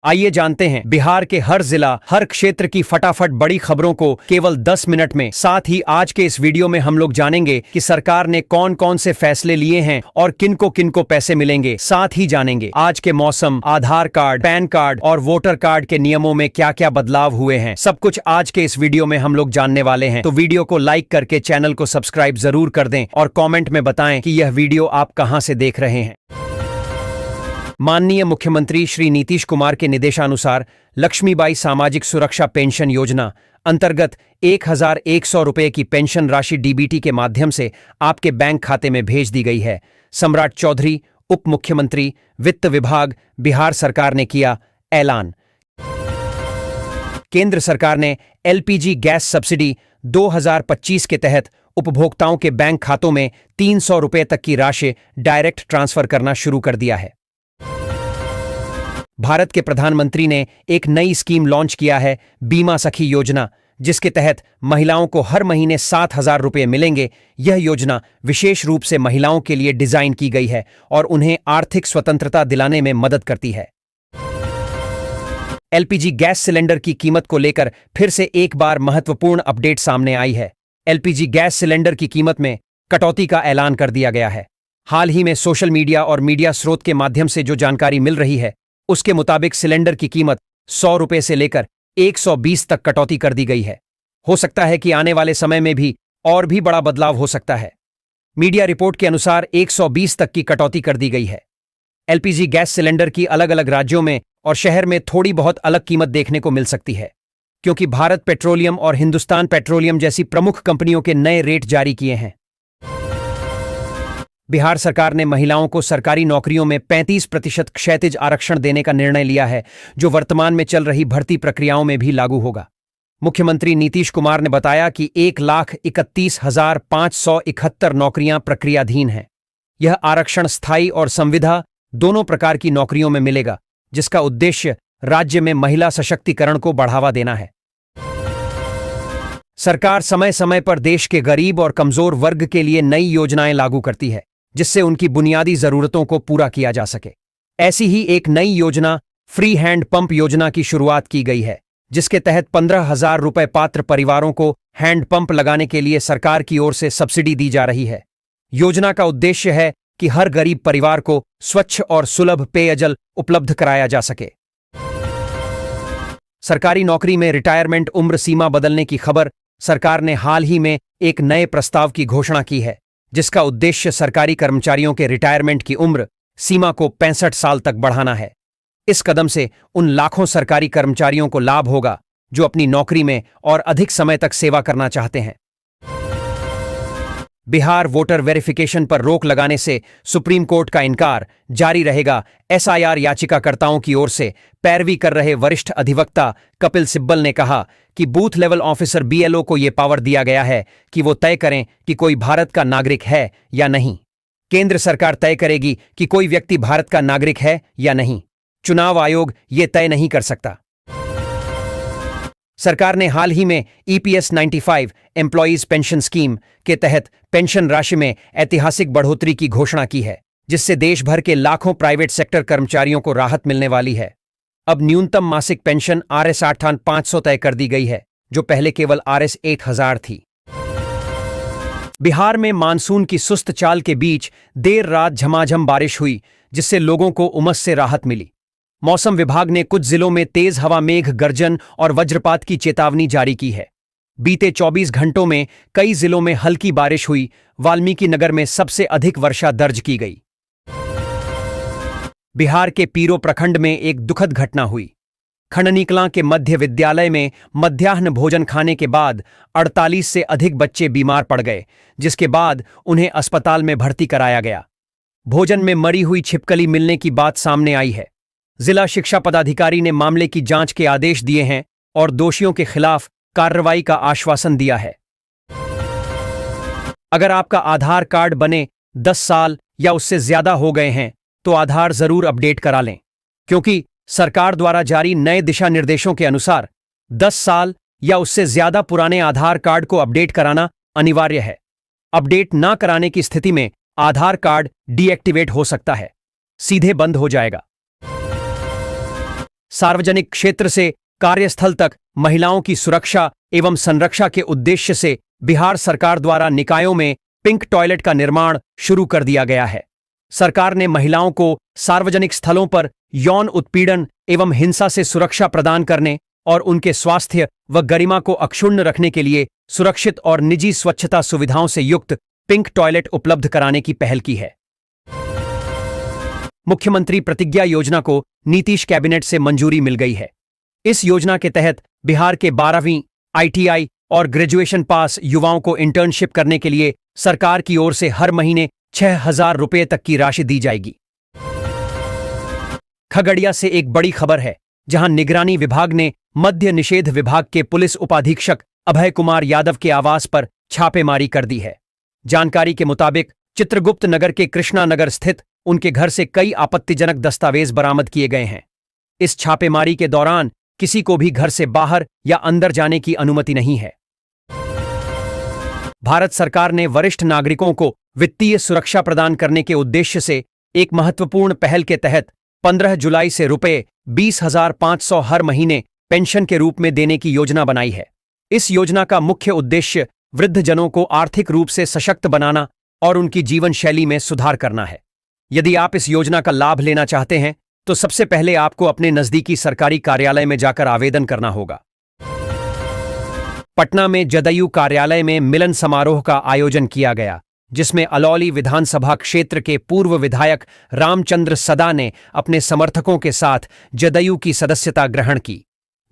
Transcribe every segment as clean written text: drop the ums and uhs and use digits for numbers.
आइए जानते हैं बिहार के हर जिला, हर क्षेत्र की फटाफट बड़ी खबरों को केवल 10 मिनट में। साथ ही आज के इस वीडियो में हम लोग जानेंगे कि सरकार ने कौन कौन से फैसले लिए हैं और किनको किनको पैसे मिलेंगे। साथ ही जानेंगे आज के मौसम, आधार कार्ड, पैन कार्ड और वोटर कार्ड के नियमों में क्या क्या बदलाव हुए हैं। सब कुछ आज के इस वीडियो में हम लोग जानने वाले हैं। तो वीडियो को लाइक करके चैनल को सब्सक्राइब जरूर कर दें और कॉमेंट में बताएं कि यह वीडियो आप कहां से देख रहे हैं। माननीय मुख्यमंत्री श्री नीतीश कुमार के निर्देशानुसार लक्ष्मीबाई सामाजिक सुरक्षा पेंशन योजना अंतर्गत 1100 रुपये की पेंशन राशि डीबीटी के माध्यम से आपके बैंक खाते में भेज दी गई है। सम्राट चौधरी, उप मुख्यमंत्री, वित्त विभाग, बिहार सरकार ने किया ऐलान। केंद्र सरकार ने एलपीजी गैस सब्सिडी 2025 के तहत उपभोक्ताओं के बैंक खातों में 300 रुपये तक की राशि डायरेक्ट ट्रांसफर करना शुरू कर दिया है। भारत के प्रधानमंत्री ने एक नई स्कीम लॉन्च किया है, बीमा सखी योजना, जिसके तहत महिलाओं को हर महीने 7,000 रुपये मिलेंगे। यह योजना विशेष रूप से महिलाओं के लिए डिजाइन की गई है और उन्हें आर्थिक स्वतंत्रता दिलाने में मदद करती है। एलपीजी गैस सिलेंडर की कीमत को लेकर फिर से एक बार महत्वपूर्ण अपडेट सामने आई है। एलपीजी गैस सिलेंडर की कीमत में कटौती का ऐलान कर दिया गया है। हाल ही में सोशल मीडिया और मीडिया स्रोत के माध्यम से जो जानकारी मिल रही है, उसके मुताबिक सिलेंडर की कीमत 100 रुपये से लेकर 120 तक कटौती कर दी गई है। हो सकता है कि आने वाले समय में भी और भी बड़ा बदलाव हो सकता है। मीडिया रिपोर्ट के अनुसार 120 तक की कटौती कर दी गई है। एलपीजी गैस सिलेंडर की अलग अलग राज्यों में और शहर में थोड़ी बहुत अलग कीमत देखने को मिल सकती है, क्योंकि भारत पेट्रोलियम और हिंदुस्तान पेट्रोलियम जैसी प्रमुख कंपनियों के नए रेट जारी किए हैं। बिहार सरकार ने महिलाओं को सरकारी नौकरियों में 35% क्षैतिज आरक्षण देने का निर्णय लिया है, जो वर्तमान में चल रही भर्ती प्रक्रियाओं में भी लागू होगा। मुख्यमंत्री नीतीश कुमार ने बताया कि 1,31,571 नौकरियां प्रक्रियाधीन हैं। यह आरक्षण स्थायी और संविदा दोनों प्रकार की नौकरियों में मिलेगा, जिसका उद्देश्य राज्य में महिला सशक्तिकरण को बढ़ावा देना है। सरकार समय समय पर देश के गरीब और कमजोर वर्ग के लिए नई योजनाएं लागू करती है, जिससे उनकी बुनियादी जरूरतों को पूरा किया जा सके। ऐसी ही एक नई योजना फ्री हैंड पंप योजना की शुरुआत की गई है, जिसके तहत 15,000 रुपये पात्र परिवारों को हैंड पंप लगाने के लिए सरकार की ओर से सब्सिडी दी जा रही है। योजना का उद्देश्य है कि हर गरीब परिवार को स्वच्छ और सुलभ पेयजल उपलब्ध कराया जा सके। सरकारी नौकरी में रिटायरमेंट उम्र सीमा बदलने की खबर। सरकार ने हाल ही में एक नए प्रस्ताव की घोषणा की है, जिसका उद्देश्य सरकारी कर्मचारियों के रिटायरमेंट की उम्र सीमा को 65 साल तक बढ़ाना है। इस कदम से उन लाखों सरकारी कर्मचारियों को लाभ होगा जो अपनी नौकरी में और अधिक समय तक सेवा करना चाहते हैं। बिहार वोटर वेरिफिकेशन पर रोक लगाने से सुप्रीम कोर्ट का इनकार जारी रहेगा। एसआईआर याचिकाकर्ताओं की ओर से पैरवी कर रहे वरिष्ठ अधिवक्ता कपिल सिब्बल ने कहा कि बूथ लेवल ऑफिसर बीएलओ को यह पावर दिया गया है कि वो तय करें कि कोई भारत का नागरिक है या नहीं। केंद्र सरकार तय करेगी कि कोई व्यक्ति भारत का नागरिक है या नहीं। चुनाव आयोग ये तय नहीं कर सकता। सरकार ने हाल ही में ईपीएस 95 एम्प्लॉयज पेंशन स्कीम के तहत पेंशन राशि में ऐतिहासिक बढ़ोतरी की घोषणा की है, जिससे देश भर के लाखों प्राइवेट सेक्टर कर्मचारियों को राहत मिलने वाली है। अब न्यूनतम मासिक पेंशन Rs 8,500 तय कर दी गई है, जो पहले केवल Rs 1,000 थी। बिहार में मानसून की सुस्त चाल के बीच देर रात झमाझम बारिश हुई, जिससे लोगों को उमस से राहत मिली। मौसम विभाग ने कुछ जिलों में तेज हवा, मेघ गर्जन और वज्रपात की चेतावनी जारी की है। बीते 24 घंटों में कई जिलों में हल्की बारिश हुई। वाल्मीकि नगर में सबसे अधिक वर्षा दर्ज की गई। बिहार के पीरो प्रखंड में एक दुखद घटना हुई। खंडनीकलां के मध्य विद्यालय में मध्याह्न भोजन खाने के बाद 48 से अधिक बच्चे बीमार पड़ गए, जिसके बाद उन्हें अस्पताल में भर्ती कराया गया। भोजन में मरी हुई छिपकली मिलने की बात सामने आई है। जिला शिक्षा पदाधिकारी ने मामले की जांच के आदेश दिए हैं और दोषियों के खिलाफ कार्रवाई का आश्वासन दिया है। अगर आपका आधार कार्ड बने 10 साल या उससे ज्यादा हो गए हैं, तो आधार जरूर अपडेट करा लें, क्योंकि सरकार द्वारा जारी नए दिशा निर्देशों के अनुसार 10 साल या उससे ज्यादा पुराने आधार कार्ड को अपडेट कराना अनिवार्य है। अपडेट ना कराने की स्थिति में आधार कार्ड डीएक्टिवेट हो सकता है, सीधे बंद हो जाएगा। सार्वजनिक क्षेत्र से कार्यस्थल तक महिलाओं की सुरक्षा एवं संरक्षा के उद्देश्य से बिहार सरकार द्वारा निकायों में पिंक टॉयलेट का निर्माण शुरू कर दिया गया है। सरकार ने महिलाओं को सार्वजनिक स्थलों पर यौन उत्पीड़न एवं हिंसा से सुरक्षा प्रदान करने और उनके स्वास्थ्य व गरिमा को अक्षुण्ण रखने के लिए सुरक्षित और निजी स्वच्छता सुविधाओं से युक्त पिंक टॉयलेट उपलब्ध कराने की पहल की है। मुख्यमंत्री प्रतिज्ञा योजना को नीतीश कैबिनेट से मंजूरी मिल गई है। इस योजना के तहत बिहार के 12वीं ITI और ग्रेजुएशन पास युवाओं को इंटर्नशिप करने के लिए सरकार की ओर से हर महीने 6,000 रुपये तक की राशि दी जाएगी। खगड़िया से एक बड़ी खबर है, जहां निगरानी विभाग ने मद्य निषेध विभाग के पुलिस उपाधीक्षक अभय कुमार यादव के आवास पर छापेमारी कर दी है। जानकारी के मुताबिक चित्रगुप्त नगर के कृष्णा नगर स्थित उनके घर से कई आपत्तिजनक दस्तावेज बरामद किए गए हैं। इस छापेमारी के दौरान किसी को भी घर से बाहर या अंदर जाने की अनुमति नहीं है। भारत सरकार ने वरिष्ठ नागरिकों को वित्तीय सुरक्षा प्रदान करने के उद्देश्य से एक महत्वपूर्ण पहल के तहत 15 जुलाई से रुपये 20,500 हर महीने पेंशन के रूप में देने की योजना बनाई है। इस योजना का मुख्य उद्देश्य वृद्धजनों को आर्थिक रूप से सशक्त बनाना और उनकी जीवन शैली में सुधार करना है। यदि आप इस योजना का लाभ लेना चाहते हैं तो सबसे पहले आपको अपने नजदीकी सरकारी कार्यालय में जाकर आवेदन करना होगा। पटना में जदयू कार्यालय में मिलन समारोह का आयोजन किया गया, जिसमें अलौली विधानसभा क्षेत्र के पूर्व विधायक रामचंद्र सदा ने अपने समर्थकों के साथ जदयू की सदस्यता ग्रहण की।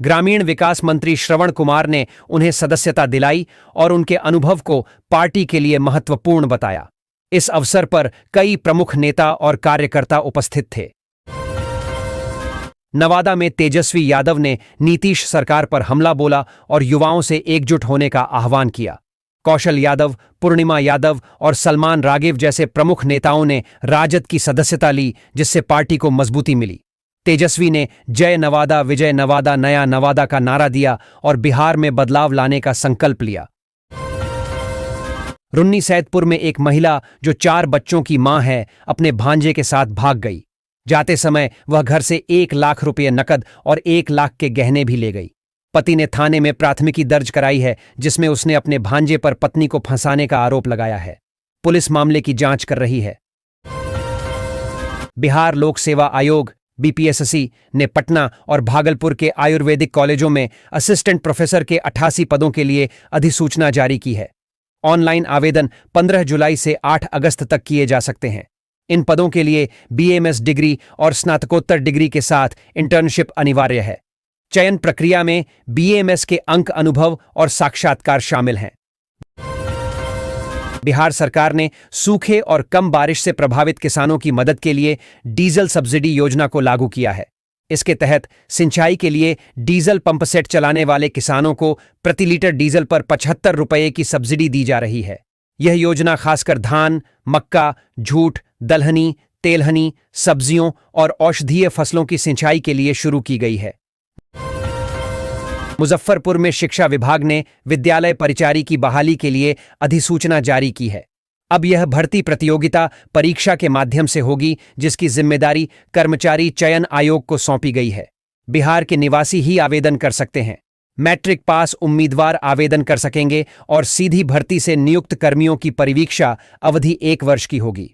ग्रामीण विकास मंत्री श्रवण कुमार ने उन्हें सदस्यता दिलाई और उनके अनुभव को पार्टी के लिए महत्वपूर्ण बताया। इस अवसर पर कई प्रमुख नेता और कार्यकर्ता उपस्थित थे। नवादा में तेजस्वी यादव ने नीतीश सरकार पर हमला बोला और युवाओं से एकजुट होने का आह्वान किया। कौशल यादव, पूर्णिमा यादव और सलमान रागिव जैसे प्रमुख नेताओं ने राजद की सदस्यता ली, जिससे पार्टी को मजबूती मिली। तेजस्वी ने जय नवादा विजय नवादा नया नवादा का नारा दिया और बिहार में बदलाव लाने का संकल्प लिया। रुन्नी सैदपुर में एक महिला जो 4 बच्चों की मां है, अपने भांजे के साथ भाग गई। जाते समय वह घर से 1 लाख रुपये नकद और 1 लाख के गहने भी ले गई। पति ने थाने में प्राथमिकी दर्ज कराई है, जिसमें उसने अपने भांजे पर पत्नी को फंसाने का आरोप लगाया है। पुलिस मामले की जांच कर रही है। बिहार लोक सेवा आयोग BPSC ने पटना और भागलपुर के आयुर्वेदिक कॉलेजों में असिस्टेंट प्रोफेसर के 88 पदों के लिए अधिसूचना जारी की है। ऑनलाइन आवेदन 15 जुलाई से 8 अगस्त तक किए जा सकते हैं। इन पदों के लिए BAMS डिग्री और स्नातकोत्तर डिग्री के साथ इंटर्नशिप अनिवार्य है। चयन प्रक्रिया में BAMS के अंक, अनुभव और साक्षात्कार शामिल हैं। बिहार सरकार ने सूखे और कम बारिश से प्रभावित किसानों की मदद के लिए डीजल सब्सिडी योजना को लागू किया है। इसके तहत सिंचाई के लिए डीजल पंप सेट चलाने वाले किसानों को प्रति लीटर डीजल पर 75 रुपये की सब्सिडी दी जा रही है। यह योजना खासकर धान, मक्का, जूट, दलहनी, तेलहनी, सब्जियों और औषधीय फसलों की सिंचाई के लिए शुरू की गई है। मुजफ्फरपुर में शिक्षा विभाग ने विद्यालय परिचारी की बहाली के लिए अधिसूचना जारी की है। अब यह भर्ती प्रतियोगिता परीक्षा के माध्यम से होगी, जिसकी जिम्मेदारी कर्मचारी चयन आयोग को सौंपी गई है। बिहार के निवासी ही आवेदन कर सकते हैं। मैट्रिक पास उम्मीदवार आवेदन कर सकेंगे और सीधी भर्ती से नियुक्त कर्मियों की परिवीक्षा अवधि 1 वर्ष की होगी।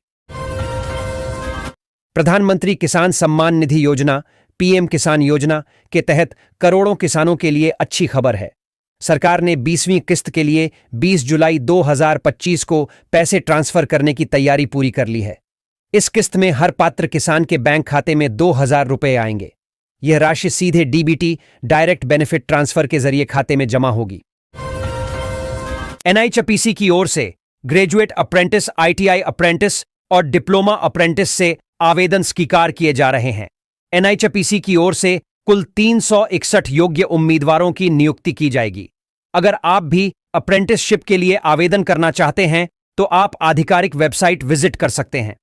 प्रधानमंत्री किसान सम्मान निधि योजना PM किसान योजना के तहत करोड़ों किसानों के लिए अच्छी खबर है। सरकार ने 20वीं किस्त के लिए 20 जुलाई 2025 को पैसे ट्रांसफर करने की तैयारी पूरी कर ली है। इस किस्त में हर पात्र किसान के बैंक खाते में 2,000 रुपये आएंगे। यह राशि सीधे DBT डायरेक्ट बेनिफिट ट्रांसफर के जरिए खाते में जमा होगी। NIHPC की ओर से ग्रेजुएट अप्रेंटिस, ITI अप्रेंटिस और डिप्लोमा अप्रेंटिस से आवेदन स्वीकार किए जा रहे हैं। NIHPC की ओर से कुल 361 योग्य उम्मीदवारों की नियुक्ति की जाएगी। अगर आप भी अप्रेंटिसशिप के लिए आवेदन करना चाहते हैं तो आप आधिकारिक वेबसाइट विजिट कर सकते हैं।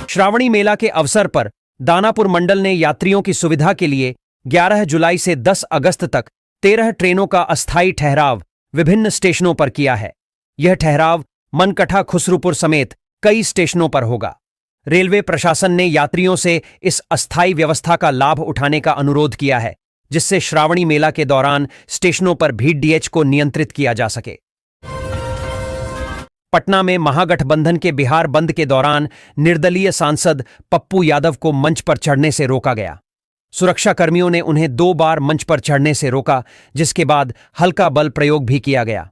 श्रावणी मेला के अवसर पर दानापुर मंडल ने यात्रियों की सुविधा के लिए 11 जुलाई से 10 अगस्त तक 13 ट्रेनों का अस्थायी ठहराव विभिन्न स्टेशनों पर किया है। यह ठहराव मनकठा, खुसरूपुर समेत कई स्टेशनों पर होगा। रेलवे प्रशासन ने यात्रियों से इस अस्थायी व्यवस्था का लाभ उठाने का अनुरोध किया है, जिससे श्रावणी मेला के दौरान स्टेशनों पर भीड़ को नियंत्रित किया जा सके। पटना में महागठबंधन के बिहार बंद के दौरान निर्दलीय सांसद पप्पू यादव को मंच पर चढ़ने से रोका गया। सुरक्षा कर्मियों ने उन्हें 2 बार मंच पर चढ़ने से रोका, जिसके बाद हल्का बल प्रयोग भी किया गया।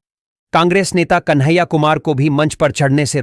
कांग्रेस नेता कन्हैया कुमार को भी मंच पर चढ़ने से